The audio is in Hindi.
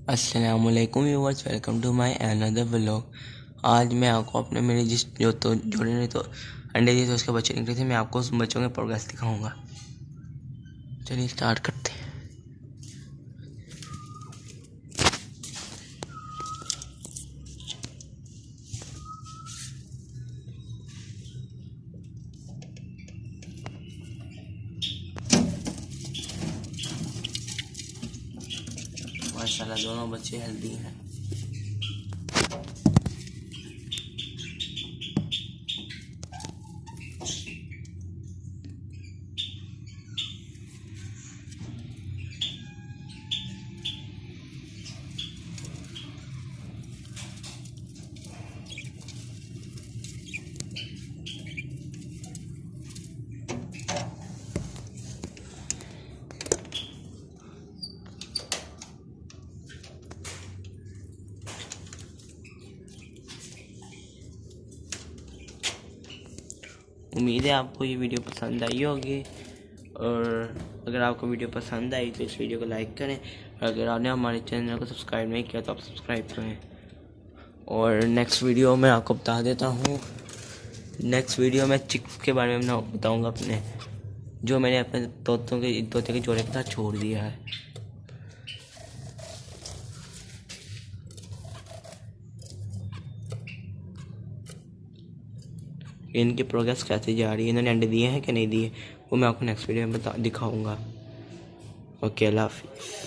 अस्सलामुअलैकुम viewers, welcome to my another vlog. आज मैं आपको अपने मेरे जिस जो तो जोड़े ने तो अंडे दिए थे उसके बच्चे निकले थे, मैं आपको उस बच्चों के प्रोग्रेस दिखाऊंगा। चलिए स्टार्ट करते हैं। माशाल्लाह दोनों बच्चे हेल्दी हैं। उम्मीद है आपको ये वीडियो पसंद आई होगी, और अगर आपको वीडियो पसंद आई तो इस वीडियो को लाइक करें, और अगर आपने हमारे चैनल को सब्सक्राइब नहीं किया तो आप सब्सक्राइब करें। और नेक्स्ट वीडियो में आपको बता देता हूँ, नेक्स्ट वीडियो में चिक्स के बारे में मैं बताऊँगा अपने, जो मैंने अपने तोते के जोड़े के साथ छोड़ दिया है। इनकी प्रोग्रेस कैसे जा रही है, इन्होंने अंडे दिए हैं कि नहीं दिए, वो मैं आपको नेक्स्ट वीडियो में दिखाऊंगा। ओके, अल्लाह हाफिज़।